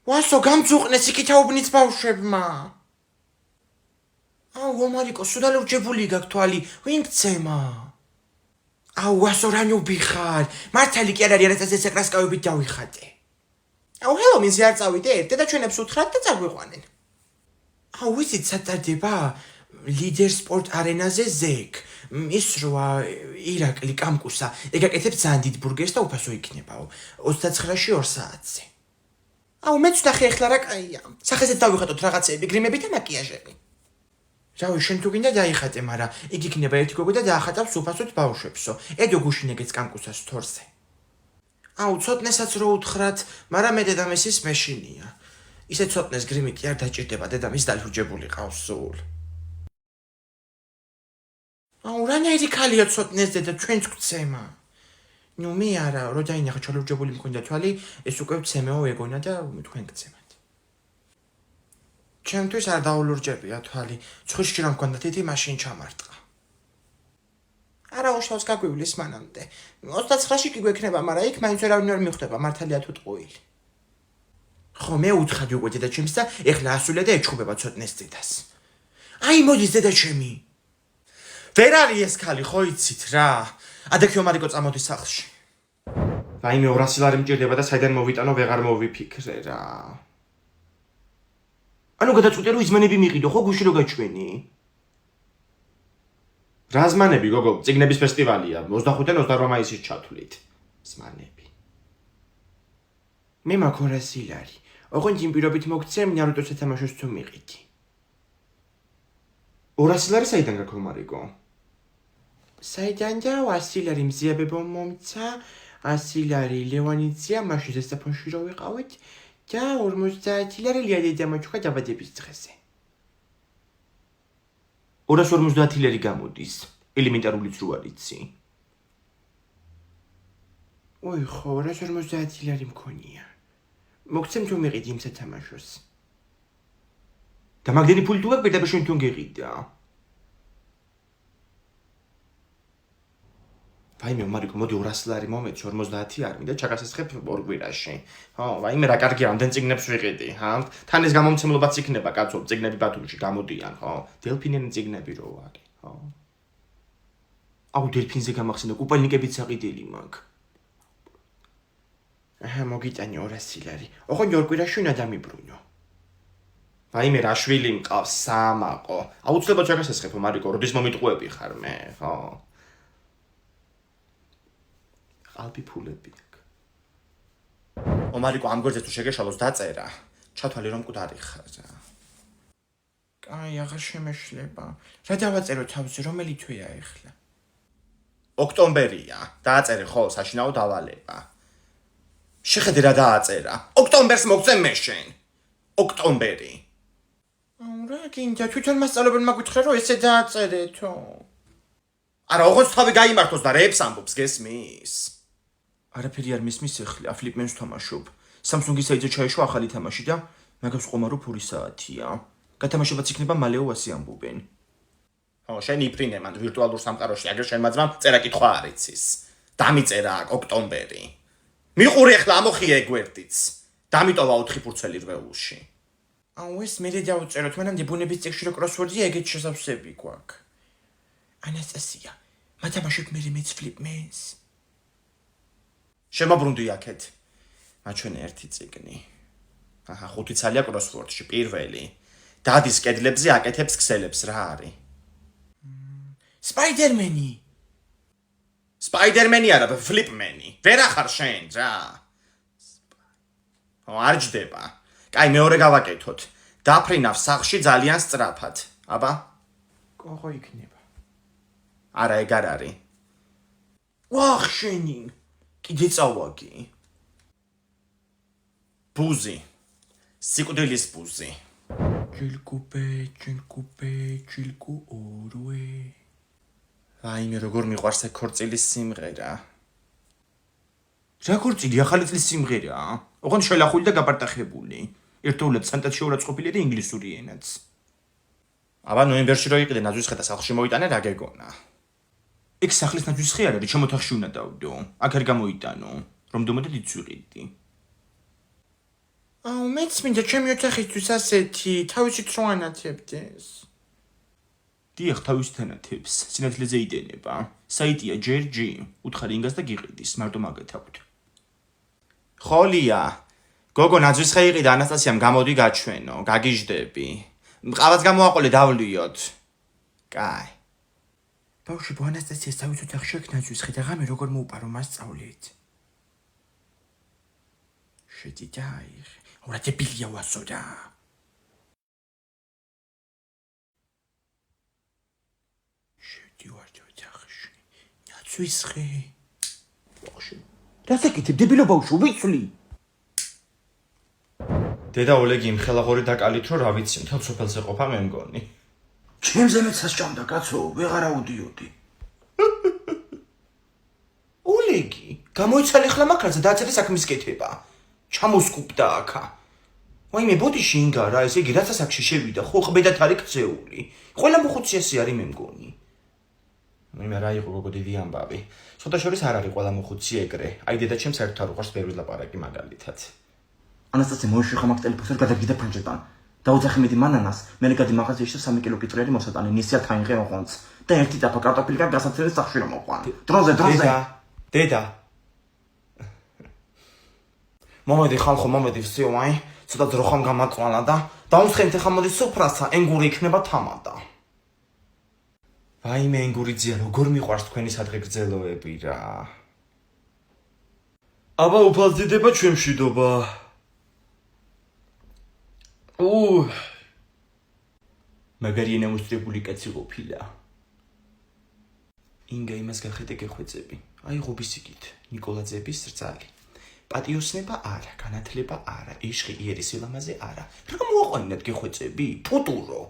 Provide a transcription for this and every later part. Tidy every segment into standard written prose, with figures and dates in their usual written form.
ვასო გამძუყნეს იქითაუბნიც ბავშვებმა. აუ მარიკო სუდალე ურჯებული გაქვს თვალი, ვინ გცემა? აუ ვასო რა ნუბი ხარ? მართალი კი არ არის რაც ეს ეკრასკავებით დავიხატე. აუ ჰელომინზე არ წავიდე, დედა ჩვენებს უთხრათ და წაგვიყვანენ. აუ ვიცით საწარდება? ლიდერ სპორტ არენაზე ზეკ. ის როა ირაკლი კამკუსა, ეგაკეთებს ძალიან დიდ ბურგერს და უფასო იქნებაო. 29-ში 2 საათზე. აუ მეც ვნახე ახლა რა კაია. სახეზეც დავიხატოთ რაღაცეები, გრიმები და მაკიაჟები. რავი, შენ თუ გინდა დაიხატე, მაგრამ იგი იქნება ერთი გოგო და დაახატავს უფასოდ ბავშვებსო. ედო გუშინეგეც კამკუსას თორზე. აუ ცოტნესაც რო უთხრათ, მაგრამ მე დედამისის მეშინია. ისე ცოტნეს გრიმი კი არ დაჭირდება, დედამის დალიუჯებული ყავს სულ. აუ რანაირი ქალია ცოტნეს დედა ჩვენც გვცემა. ნუ მე არა, რო დაინახა ჩალიუჯებული მქონდა თვალი, ეს უკვე ვცემეო ეგონა და თქვენ გცემათ. ჩემთვის არ დაულურჯებია თვალი, ცხვირში რომ მქონდა თითი მაშინ ჩამარტყა. არა უშავს გაგვივლის მანამდე. 29-ში კი გვექნება, მაგრამ იქ მაინც ვერავინ ვერ მიხვდება მართალია თუ ტყუილი. ხო მე უთხარი უკვე დედა ჩემს და ეხლა ასულე და ეჩხუბება ცოტნეს დედას. აი მოდის დედა ჩემი. ვერ არის ეს ქალი, ხო იცით რა? ადექიო მარიკო წამოდის სახლში. რაიმე 200 ლარი მჭირდება და საიდან მოვიტანო ვეღარ მოვიფიქრე რა. ანუ გადაწყვიტე რომ იზმანები მიყიდო, ხო გუში რო გაჩვენი? რა ზმანები გოგო, წიგნების ფესტივალია, 25-დან 28 მაისის ჩათვლით. ზმანები. მე მაქვს 200 ლარი. ოღონდ იმ პირობით მოგცემ ნარუტოს ეთამაშოს თუ მიყიდი. 200 ლარი საიდან გაქვს მარიკო? საიდან და 100 ლარი მზიაბებო მომცა, 100 ლარი ლევანიცია მაშინ ზესტაფონში რო ვიყავით და 50 ლარი ლიადე დამაჩუქა დაბადების დღეზე. 250 ლარი გამოდის, ელემენტარულიც რო არ იცი. ოი ხო, 250 ლარი მქონია. მოგცემ თუ მიყიდი იმ სათამაშოს. და მაგდენი ფული თუ გაქვს პირდაპირ შენ თუ გეყიდა. ვაიმე მარიკო, მოდი 200 ლარი მომეც 50 არ მინდა ჩაგასესხებ ორ კვირაში. ხო, ვაიმე რა კარგია, ამდენ წიგნებს ვიყიდი, ჰა? თან ეს გამომცემლობაც იქნება, კაცო, წიგნები ბათუმში გამოდიან, ხო? დელფინენი წიგნები რო არის, ხო? აუ დელფინზე გამახსენდა, კუპალნიკებით საყიდელი მაქვს. აჰა, მოგიტანი 200 ლარი. ოღონდ ორ კვირაში უნდა დამიბრუნო. ვაიმე რა შვილი მყავს სამაყო. აუცილებლად ჩაგასესხებო მარიკო, როდის მომიტყუები ხარ მე, ხო? qalbi ფულები აქვს. მარიკო ამ გვერდზე თუ შეგეშალოს დაწერა, ჩათვალე რომ მკვდარი ხარ რა. კაი, აღარ შემეშლება. რა დავაწერო თავზე, რომელი თვეა ეხლა? ოქტომბერია. დააწერე ხო, საშინაო დავალება. შეხედე რა დააწერა. ოქტომბერს მოგცემ მე შენ. ოქტომბერი. რა გინდა თვითონ მასწავლებელმა გითხრა რომ ესე დააწერეთო. არა, ოღონდ თავი გაიმართოს და რეებს ამბობს გესმის? არაფერი არ მისმის ეხლა, ფლიპმენს თამაშობ. Samsung-ის საიტზე ჩაეშვა ახალი თამაში და მაგას ყომარო ფური საათია. გათამაშებაც იქნება მალეო ასე ამბობენ. ხო, შენ იფრინე მან ვირტუალურ სამყაროში, აგერ შენ მაძმამ წერა კითხვა არ იცის. დამიწერა აქ ოქტომბერი. მიყური ახლა ამოხია ეგვერდიც. დამიტოვა 4 ფურცელი რვეულში. აუ ეს მე დავწეროთ, მანამდე ბუნების წიგნში რო კროსვორდია, ეგეთ შესავსები გვაქვს. ანასტასია, მათამაშებ მე მეც ფლიპმენს. შემოbrunდი აქეთ. მაჩვენე ერთი წიგნი. აჰა, 5 ცალია კროსვორდში, პირველი. დადის კედლებზე აკეთებს ქსელებს, რა არის? სპაიდერმენი. სპაიდერმენი არა, ფლიპმენი. ვერ ახარ შენ, რა. არ ჯდება. კაი, მეორე გავაკეთოთ. დაფრინავ სახლში ძალიან სწრაფად. აბა? კოღო იქნება. არა, ეგ არ არის. ვახ შენი. კიდე წავაგი. ბუზი. სიკვდილის ბუზი. ჭილკუ ორვე. რაიმე როგორ მიყვარს ეგ ქორწილის სიმღერა. რა ქორწილი, ახალი წლის სიმღერა? ოღონდ შელახული და გაპარტახებული. ერთეულად სანტად შეურაცხყოფილი და ინგლისური ენაც. აბა ნოემბერში რო იყიდე ნაძვისხეთა სახლში მოიტანე რა გეგონა. ეგ სახლის ნაძვისხე არ არის, ჩემო ოთახში უნდა დავდო. აქ არ გამოიტანო, რომ დომოდე დიც ვიყიდი. აუ, მეც მინდა ჩემი ოთახისთვის ასეთი, თავისით რო ანათებდეს. დიახ, თავისით ანათებს, სინათლეზე იდენება. საიტია ჯერჯი, უთხარი ინგას და გიყიდის, მარტო მაგათ აქვთ. ხოლია. გოგო ნაძვის ხეიყი და ანასტასიამ გამოდი გაჩვენო, გაგიჟდები. მყავაც გამოაყოლე დავლიოთ. კაი. ბავშვებო, ანასტასიას თავის ოთახში აქ ნაძვის ხე და ღამე როგორ მოუპარო მას სწავლით. შედი დაიღე. ორა დებილია ვასოდა. შედი ვარ ოთახში. ნაძვის ხე. ბავშვი. რასაკეთებ დებილო ბავშვო, ვიცვლი. დედა ოლეგი იმხელაღორი დაკალით რომ რა ვიცი, მთელ სოფელზე ყოფა მე მგონი. ჩემზე მეც სასჭამდა კაცო, ვეღარ აუდიოდი. ოლეგი, გამოიცალე ხლა მაქრაცა დააწერე საქმის კეთება. ჩამოსკუპდა აქა. ვაიმე ბოდიში ინგა რა, ესე იგი რაცა საქმეში შევიდა, ხო ყბედად არის ქცეული. ყველა მოხუციასი არის მე მგონი. მე რა იყო გოგო დიდი ამბავი. ცოტა შორის არ არის ყველა მოხუცი ეგრე. აი დედა ჩემს საერთოდ არ უყვარს ვერ ვილაპარაკი მაგალითად. ანასტასია მოიშვიხა მაგ ტელეფონს რომ გადაგიდა ფანჯეტან. დაუძახი მეტი მანანას, მე გადი მაღაზიაში და 3 კილო კიტრიერი მოსატანე, ნისია თაინღე მოყვანს. და ერთი დაფა კარტოფილიკა გასაცილეს სახში რომ მოყვან. დროზე. დედა. მომედი ხალხო, მომედი ვსიო მაი, ცოტა ძროხამ გამაწვანა და დაუსხენთ ახლა მოდი სუფრასა, ენგური იქნება თამადა. ვაიმე ენგურიძია, როგორ მიყვარს თქვენი სადღეგრძელოები რა. აბა უფალდიდება ჩვენშიდობა. მაგარი ენაუსტრებული კაცი ყოფილა. ინგა იმას გახედე გეხვეწები. აი ღობისიკით, ნიკოლაძეების რძალი. პატიოსნება არა, განათლება არა, იშხი იერი სილამაზე არა. რა მოაყვანინათ გეხვეწები? ფუტურო.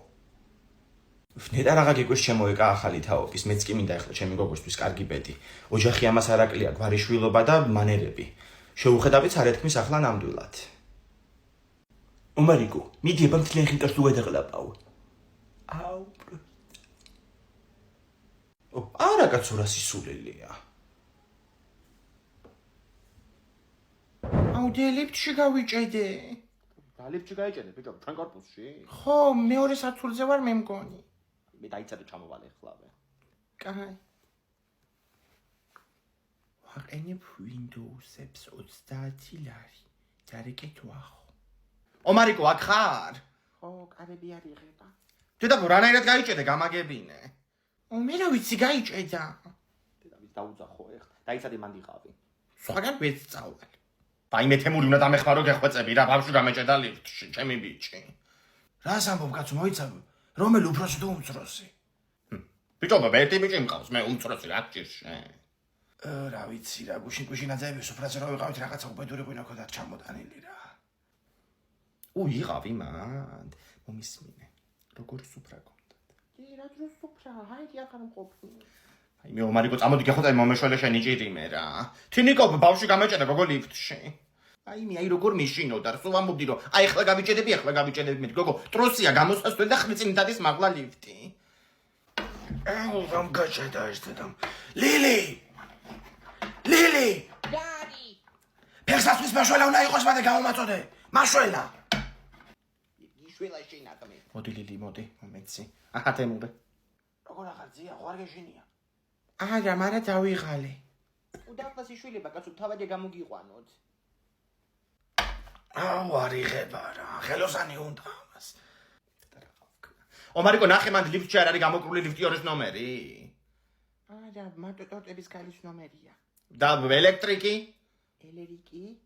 ნეტა რაღა გეკვირს შემოეკა ახალი თაობის, მეც კი მინდა ახლა ჩემი გოგოსთვის კარგი ბედი. ოჯახი ამას არ აკლია, გვარიშვილობა და მანერები. შეუხედავით არეთქმის ახლა ნამდვილად. ომარიკო, მიდი აბა მთლიან ხინკარს თუ გადაყლაპავ. აუ. არა კაცო რა სისულელია. აუ დელიფტში გავიჭედე. დალიფტში გაიჭედე, ბიჭო, ჩვენ კორპუსში? ხო, მეორე სართულზე ვარ მე მგონი. მე დაიცადე ჩამოვალე ხლავე. კაი. ვაყენებ Windows-ებს 30 ლარი. დარეკეთვა ხო. ომარიკო, აქ ხარ? ხო, კარები არ იღება. დედა, რანაირად გაიჭედე, გამაგებინე. მე რა ვიცი, გაიჭედა. დედა, ვის დაუძახო ეხლა, დაიცადე მან დიყავი. სხვაგან ვეცწავლე. ვაიმე თემური უნდა დამეხმარო გეხვეწები რა, ბავშვი გამეჭედა ლიფტში, ჩემი ბიჭი. რას ამბობ კაცო, მოიცავ, რომელი უფროსი თუ უმცროსი? ბიჭო, ერთი ბიჭი მყავს, მე უმცროსი რა გჭირშე. რა ვიცი რა, გუშინ-გუშინაძეები სუფრაზე რო ვიყავით რაღაცა უბედური ღვინო ქონდა ჩამოტანილი რა. იყავი მანდ, მომისმინე. როგორ სუფრა გქონდათ? რა დრო სუფრა, ჰაიდი ახლა მყოფი. აი მე ომარიკო წამოდი გეხოწე მომეშველე შენი ჭირიმე რა. თინიკო ბავშვი გამეჭედა გოგო ლიფტში. აი მე აი როგორ მიშინოდა, სულ ამბობდი რომ აი ახლა გავიჭედები მე გოგო, ტროსია გამოსასწრე და ხმიწინ დადის მაგლა ლიფტი. აუ რომ გაჭედა ეს დედამ. ლილი! დადი! ფერსასთვის მაშველა უნდა იყოს მანდ გამომაწოდე. მაშველა. იშველა შინატმე. მოდი ლილი, მოდი, მომეცი. აჰა თემურე. როგორ ახალზია, ხო არ გეშინია? არა, მარა დავიღალე. უდაფას იშვილება, კაცო, თავადე გამოგიყვანოთ. აუ, არ იღება რა, ხელოსანი უნდა ამას. ომარიკო, ნახე მანდ ლიფტში არ არის გამოკრული ლიფტიორის ნომერი? არა, მარტო ტორტების გალის ნომერია. და ელექტრიკი?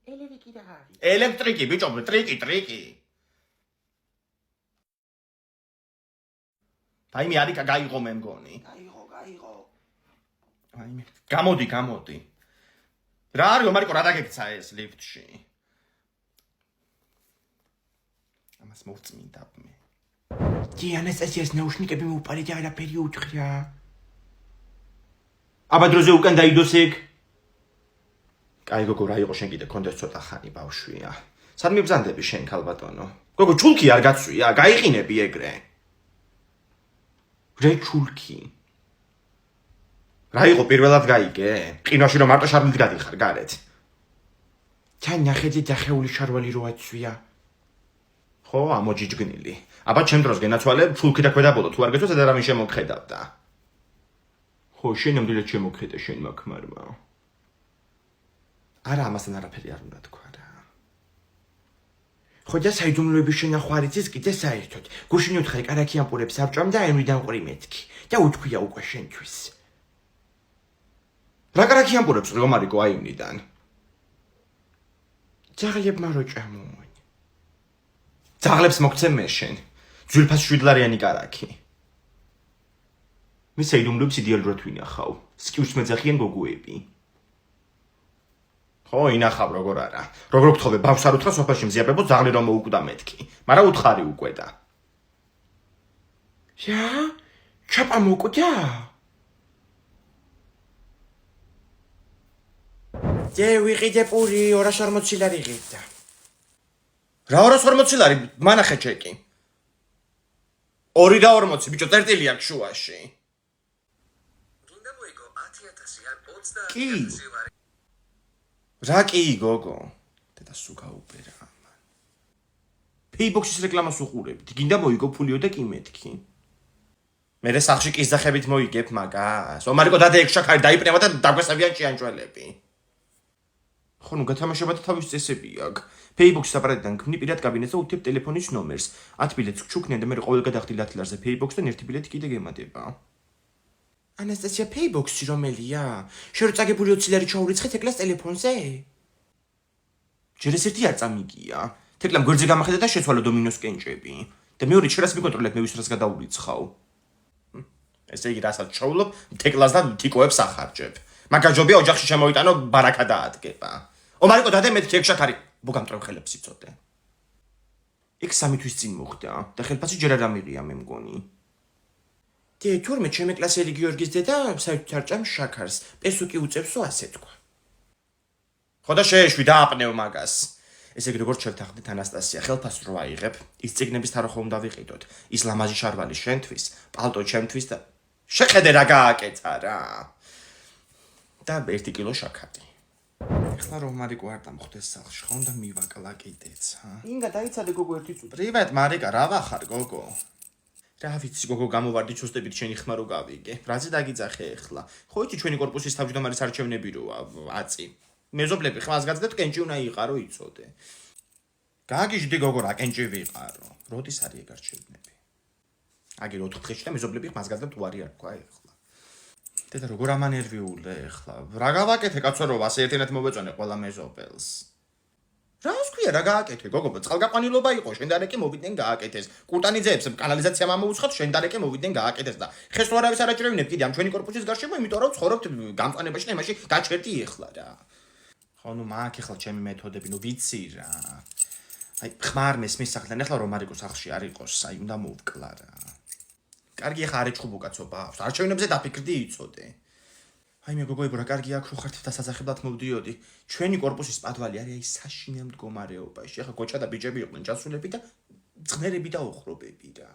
ელერიკი რა არის? ელექტრიკი, ბიჭო, ტრიკი. აიმე არიკა გაიღო მე მგონი. გაიღო. აიმე, გამოდი. რა არის ომარიკო, რა დაგექცა ეს ლიფტში? ამას მოვწმინდა მე. ანასტასიას ნაუშნიკები მოუპარე და არაფერი უთხრა. აბა დროზე უკან დაიდოს ეგ. კაი გოგო, რა იყო შენ კიდე კონდეს ცოტა ხანი ბავშვია. სად მიბრძანდები შენ ქალბატონო? გოგო, ჩულკი არ გაცვია, გაიყინები ეგრე. რე ჩულკი. რა იყო პირველად გაიგე? ყინოში რომ მარტო შარლით გადიხარ გარეთ. თან ნახედი დახეული შარვალი რო აცვია. ხო, ამოჯიჯგნილი. აბა ჩემ დროს გენაცვალე, ფულქი და ქვედაბოლო თუ არ გეცოს და რამე შემოგხედავდა. ხო, შენ ამდენად შემოგხედა შენ მაქმარმა. არა, ამასთან არაფერი არ უნდა თქვა რა. ხო და საიდუმლოების შენახვა არ იცის კიდე საერთოდ. გუშინ უთხარი კარაქიან პურებს აბჭამ და ემრიდან ყური მეთქი. და უთქვია უკვე შენთვის. რა კარაქიან პურებს რომარიკო აივნიდან? ძაღლებმა რო ჭამონ. ძაღლებს მოგცემ მე შენ. ძვირფას 7 ლარიანი კარაქი. მე საიდუმლოებს იდეალურად ვინახავ. სკიუს მეძახიან გოგოები. ხო, ინახავ როგორ არა. როგორ გთხოვე ბავშვს არ უთხრა სოფელში მზიაბებო ძაღლი რომ მოუკვდა მეთქი. მაგრამ უთხარი უკვე და. რა? ჩაპა მოკვდა? ძე ვიყიდე პური 240 ლარი ღირდა. რა 240 ლარი? მანახე ჩეკი. 2.40 ბიჭო წერტილი აქვს შუაში. გინდა მოიგო 10.000 ან 20.000 კი. რა კი გოგო? დედა სულ გაუპერა ამან. Paybox-ის რეკლამას უყურებთ. გინდა მოიგო ფულიო და კი მეთქი. მერე სახში კიზახებით მოიგებ მაგას. ომარიკო დადე ექშაქარი დაიპნევა და დაგვესებიან ჭიანჭველები. ხო ნუ გათამაშება და თავის წესები აქვს. Paybox-ის აპარატიდან ქმნი პირად კაბინეტზე უთებ ტელეფონის ნომერს. 10 ბილეთს ჩუქნიან და მე ყოველ გადახდი ლათლარზე Paybox-დან ერთი ბილეთი კიდე გემატება. ანასტასია Paybox-ი რომელია? შენ რო წაგებული 20 ლარი ჩაურიცხე თეკლას ტელეფონზე? ჯერ ეს ერთი არ წამიგია. თეკლამ გვერდზე გამახედა და შეცვალა დომინოს კენჭები. და მეორე შერას მიკონტროლებ მე ვის რას გადაურიცხავ. ესე იგი რასაც ჩაულობ, თეკლას და თიკოებს ახარჯებ. მაგაჯობია ოჯახში შემოიტანო ბარაკა დაადგება. ომარიკო დადე მეთქი ექშაქარი. ბოგამტრევ ხელებს იცოდე. იქ 3 თვის წინ მოხდა და ხელფასი ჯერ არ ამიღია მე მგონი. დე თურმე ჩემი კლასელი გიორგის დედა საერთოდ არ ჭამს შაქარს. პესუკი უწევსო ასე თქვა. ხო და შეეშვი დააპნევ მაგას. ესე იგი როგორ შევთანხმდით ანასტასია ხელფასს რო აიღებ, ის ციგნების თარო ხომ დავიყიდოთ. ის ლამაზი შარვალი შენთვის, პალტო ჩემთვის და შეხედე რა გააკეთა რა. და 1 კილო შაქარი. ეხლა რომ მარიკო არ დამხვდეს სახლში, ხომ და მივაკლა კიდეც, ჰა? ინგა დაიცადე გოგო ერთი წუთი. პრივატ მარიკა, რა ვახარ გოგო? რა ვიცი გოგო გამოვარდი ჩუსტებით შენი ხმა რო გავიგე. რაზე დაგიძახე ეხლა? ხო იცი ჩვენი კორპუსის თავმჯდომარის არჩევნები როა, აწი. მეზობლები ხმას გაძდეთ კენჭი უნდა იყარო იცოდე. გაგიჟდი გოგო რა კენჭი ვიყარო. როდის არის ეგ არჩევნები? აგი 4 დღეში და მეზობლები ხმას გაძდეთ უარი არ თქვა ეხლა. დედა როგორ ამანერვიულე ეხლა. რა გავაკეთე კაცო რომ ასე ერთენად მოვეწონე ყველა მეზობელს. რას ქვია რა გააკეთე გოგო წყალგაყვანილობა იყო შენ და რეკი მოვიდნენ გააკეთეს. კურტანიძეებს კანალიზაცია მომუცხოთ შენ და რეკი მოვიდნენ გააკეთეს და ხეს რო არავის არ აჭრევინებ კიდე ამ ჩვენი კორპუსის გარშემო იმიტომ რომ ცხოვრობთ გამწვანებაში და იმაში გაჩერდი ეხლა რა. ხო ნუ მაგ ეხლა ჩემი მეთოდები ნუ ვიცი რა. აი ხმარ მესმის სახლთან ეხლა რომ მარიკო სახლში არ იყოს აი უნდა მოვკლა რა. კარგი ეხლა არ ეჭხუბო კაცო ბავშვს არჩევნებზე დაფიქრდი იცოდე. აი მე გოგოებო რა კარგი აქ რო ხართ და სასახებლად მოვდიოდი. ჩვენი კორპუსის პატვალი არის აი საშინელ მდგომარეობაში. ეხლა გოჩა და ბიჭები იყვნენ ჯასულები და ძღნერები და ოხრობები რა.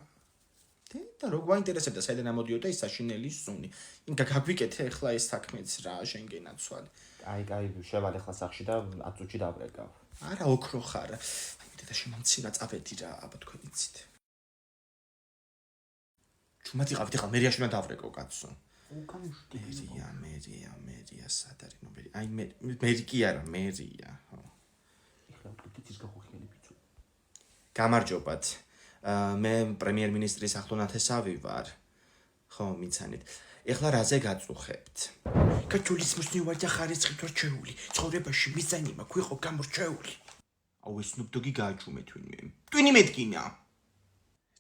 და რო გვაინტერესებდა საიდან ამოდიოდა ის საშინელი სუნი. ინგა გაგვიკეთე ეხლა ეს საქმეც რა შენ გენაცვალე. აი შევალ ახლა სახში და 10 წუთში დავრეკავ. არა ოქრო ხარ. აი მე და შემამცინა წავედი რა აბა თქვენ იცით. ჩუმად იყავით ეხლა მერიაში უნდა დავრეკო კაცო. მერია სად არის ნომერი? აი მერი კი არა, მერია, ხო. ეხლა კითის გახუხელი ბიჭო. გამარჯობათ. მე პრემიერ-მინისტრის ახლონათესავი ვარ. ხო, მიცანით. ეხლა რაზე გაწუხებთ? კაჩულის მოსნი ვარ და ხარისხით ვარ ჩეული. ცხოვრებაში მიზანი მაქვს ვიყო გამორჩეული. აუ ეს სნუპდოგი გააჩუმე თვინმე. ტვინი მეთქინა.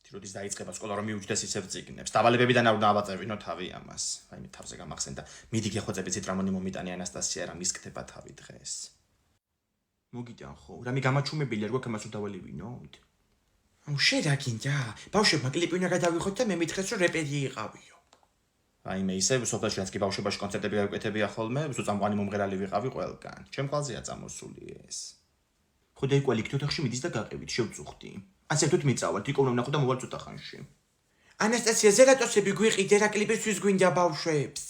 როდის დაიწყება სკოლა რომ მიუჯდეს ისევ წიგნებს. დავალებებიდან არ უნდა ავაწევინო თავი ამას. აი მე თავზე გამახსენდა. მიდი გეხოწები ციტრამონი მომიტანი ანასტასია რა მისკდება თავი დღეს. მოგიტან ხო? რამე გამაჩუმებელი არ გვაქვს ამას უდავალებინოთ? აუ შენ რა გინდა? ბავშვებმა კლიპი უნდა გადავიხოთ და მე მითხრეს რომ რეპერი იყავიო. აი მე ისევ სოფელში რაც კი ბავშვებაში კონცერტები გავუკეთებია ხოლმე, სუწამყვანი მომღერალი ვიყავი ყველგან. ჩემ ყალზეა წამოსული ეს. ხო და იკვალი ქთოთახში მიდის და გაყევით შევწუხდი. ასე თუთ მიწავართ, იქ უნდა ვნახო და მოვალ წუთახანში. ანასტასია ზერატოსები გვიყიდე რა კლიპისთვის გვინდა ბავშვებს.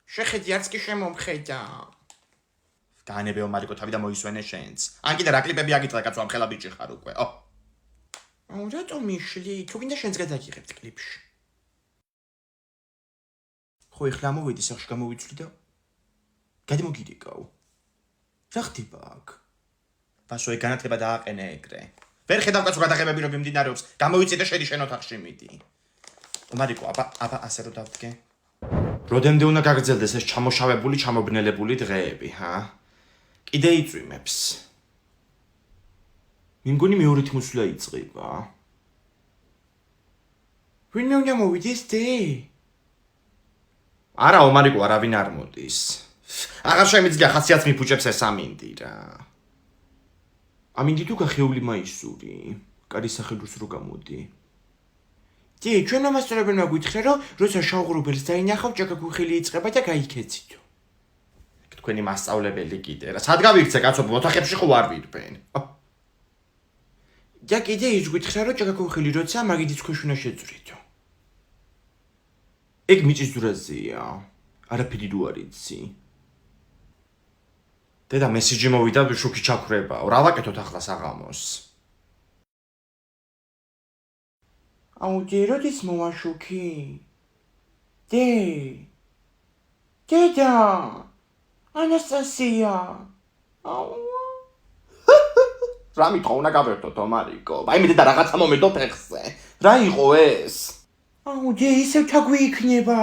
შეხედი არც კი შემომხედა. გაანებეო მარიკო თავი და მოისვენე შენც. ან კიდე რა კლიპები აგიტყდა კაცო ამ ხელა ბიჭი ხარ უკვე. აუ რატომ მიშლი? თუ გინდა შენც გადაგიღებთ კლიპში. ხო ეხლა მოვედი სახში გამოვიცვლი და გადმოგიდეკავ. რა ხდება აქ? ბასო ეგ განათლება დააყენე ეგრე. ვერ ხედავ კაცო გადაღებები რომ მიმდინარეობს. გამოვიწე და შედი შენ ოთახში მიდი. მარიკო, აბა ასე რომ დავდგე. როდემდე უნდა გაგრძელდეს ეს ჩამოშავებული, ჩამობნელებული დღეები, ჰა? კიდე იწვიმებს. მიმგონი მეორე თიმოსვლა იწყება. ვინმე უნდა მოვიდეს დე? არაო მარიკო, არავინ არ მოდის. აღარ შემიძლია ხასიათს მიფუჭებს ეს ამინდი რა. ამინდი თუ გახეული მაისური, კარი სახელოს რო გამოდი. დი, ჩვენმა მასწავლებელმა გითხრა, რომ როცა შავღრუბელს დაინახავ, ჭაკაგვიხილი იწყება და გაიქეცითო. თქვენი მასწავლებელი კიდე რა. სად გავიქცე კაცო, ოთახებში ხო არ ვირბენ. და კიდე ის გითხრა, რომ ჭაკაგვიხილი როცა მაგიდიც ქვეშ უნდა შეძვრითო. ეგ მიწის ძვრაზეა. არაფერი რო არ იცი. დედა მესიჯი მოვიდა შუქი ჩაქრებაო. რა ვაკეთოთ ახლა საღამოს? აუ დე როდის მოვაშუქი? დე. დედა. ანასტასია. აუ. რა მითხო უნდა გავერთოთ მარიკო? აი მე დედა რაღაცა მომედო ფეხზე. რა იყო ეს? აუ დე ისევ თაგვი იქნება.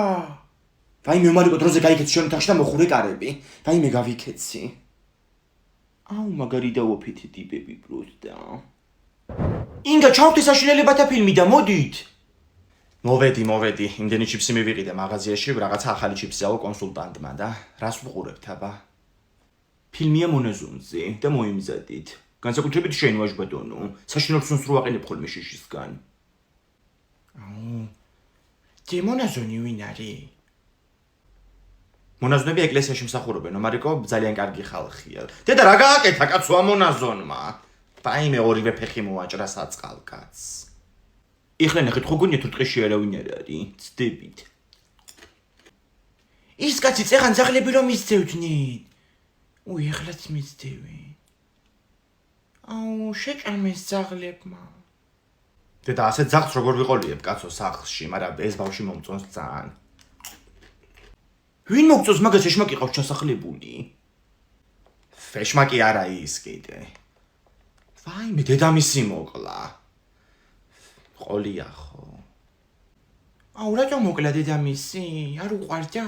აი მე მარიკო დროზე გაიქეცი შენ თახში და მოხურე კარები. აი მე გავიქეცი. აუ მაგარი დავოფითი ტიპები პროსტა. ინგა ჩავთე საშინელებათა ფილმი და მოდით. მოვედი. იმდენი ჩიფსი მივიყიდე მაღაზიაში, რაღაცა ახალი ჩიფსიაო კონსულტანტმა და რას ვუყურებთ აბა? ფილმია მონაზონზე და მოიმზადით. განსაკუთრებით შენ ვაჟბატონო, საშინელსონს რო აყენებ ხოლმე შიშისგან. აუ. დე მონაზონი ვინ არის? მონაზონები ეკლესიაში მსახურობენ, მარიკო ძალიან კარგი ხალხია. დედა რა გააკეთა კაცო ამ მონაზონმა? აი მე ორივე ფეხი მოაჭრა საწყალკაც. ეხლა ნახეთ ხო გონიათ თუ ტყეში არავინ არ არის? ცდებით. ის კაცი წეხან ძაღლები რომ ისწევდნენ. უი ეხლაც მისდევი. აუ შეჭამეს ძაღლებმა. დედა ასე ძაღლს როგორ ვიყოლიებ კაცო სახლში, მაგრამ ეს ბავში მომწონს ძალიან. ვინ მოგწონს მაგას ეშმაკი ყავს ჩასახლებული? ეშმაკი არა ის კიდე. ვაიმე დედამისი მოკლა. ყოლია ხო. აუ რატომ მოკლა დედამისი? არ უყვარდა?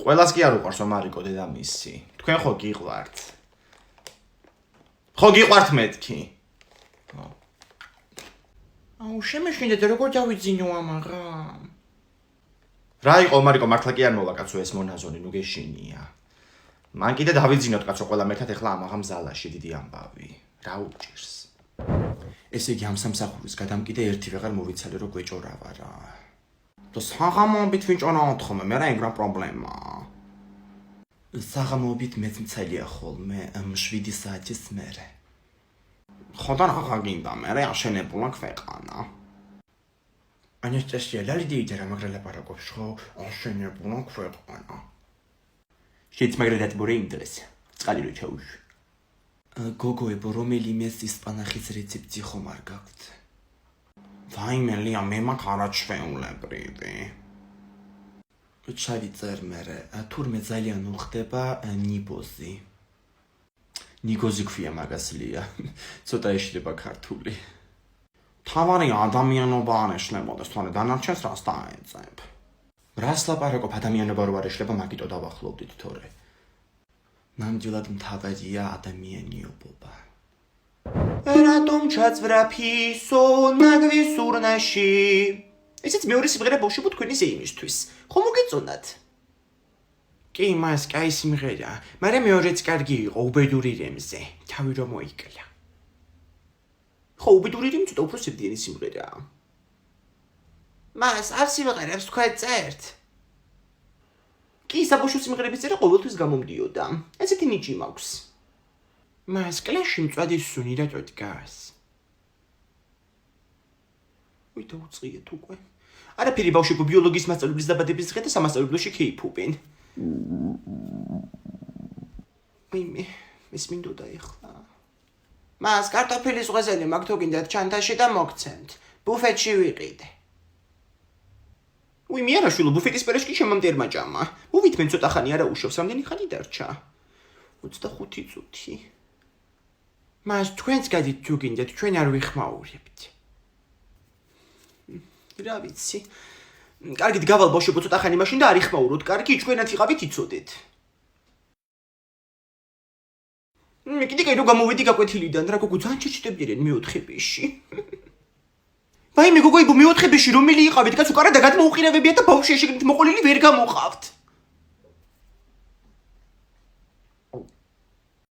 ყველას კი არ უყვარს მარიკო დედამისი. თქვენ ხო გიყვართ? ხო გიყვართ მეთქი? აუ შემეშინდეთ როგორ დავიძინო ამაღამ? რა იყო მარიკო მართლა კი არ მოვა კაცო ეს მონაზონი ნუ გეშინია. მან კიდე დავიძინოთ კაცო ყველა მერთად ეხლა ამაღამ ზალაში დიდი ამბავი. რა უჭირს? ესე იგი ამ სამსახურის გადამკიდე ერთი ვეღარ მოვიცალე რომ გვეჭორავა რა. და საღამოობით ვიჭორავთ ხოლმე, მე რა ეგრა პრობლემაა. საღამოობით მეც მცელია ხოლმე 7 საათის მერე. ხოდა რა გინდა მე აშენებულა ქვეყანა. ანასტასია ლალიდეითა რა მაგრა ლაპარაკობს ხო? აშენებულა ქვეყანა. შეც მაგრა დათბორე იმდრეს. წყალი რო ჩაუშვი. გოგოებო რომელიმეს ისპანახის რეცეპტი ხომ არ გაქვთ? ვაიმე ლია მე მაგ არაჩვეულებრივი. ჩავიწერ მერე, თურმე ძალიან უხდება ნიბოზი. ნიგოზი ქვია მაგას ლია. ცოტა ეშლება ქართული. თავარი ადამიანობა არ ეშლებოდეს, თორე დანარჩენს რას დაეწებ. რას ლაპარაკობ ადამიანობა რო არ ეშლება, მაგიტო დავახლოვდით თორე. ნამდვილად მთავარია ადამიანიობობა. რატომ ჩაცვრა ფისო ნაგვის ურნაში? ესეც მეორე სიმღერა ბავშვებო თქვენის იმისთვის. ხო მოგეწონათ? კი, მას კაი სიმღერა, მაგრამ მეორეც კარგი იყო უბედური რემზე. თავი რომ მოიკლა. ხო, უბედური რემი ცოტა უფრო სევდიანი სიმღერაა. მას არ სიმღერებს თქვა წერთ. კი, საბავშვო სიმღერების წერა ყოველთვის გამომდიოდა. ესეთი ნიჭი მაქვს. მას კლასში მწვადის სუნი რატო დგას? ვი დაუწყიეთ უკვე. არაფერი ბავშვებო ბიოლოგიის მასწავლებლის დაბადების დღე და სამასწავლებლოში ქეიფობენ. მე მინდოდა ეხლა. მას კარტოფილის ღვეზელი მაქვს თუ გინდათ ჩანთაში და მოგცემთ. ბუფეტში ვიყიდე. უი მიერაშვილო ბუფეტის პერეშკი შემამტერმა ჭამა. უვით მე ცოტა ხანი არა უშავს, რამდენი ხანი დარჩა? 25 წუთი. მას თქვენც გადით თუ გინდათ, ჩვენ არ ვიხმაურებთ. რა ვიცი. კარგით გავალ ბავშვებო ცოტა ხანი მაშინ და არ იხმაუროთ. კარგი, ჩვენაც იყავით იცოდეთ. მე კიდე კაი რომ გამოვედი გაკვეთილიდან, რა გოგო ძალიან შეჭდებიან მეოთხებიში. ვაიმე გოგო იბო მეოთხებიში რომელი იყავით, კაცო კარადა გადმოუყირავებიათ და ბავშვი შეგნით მოყოლილი ვერ გამოყავთ.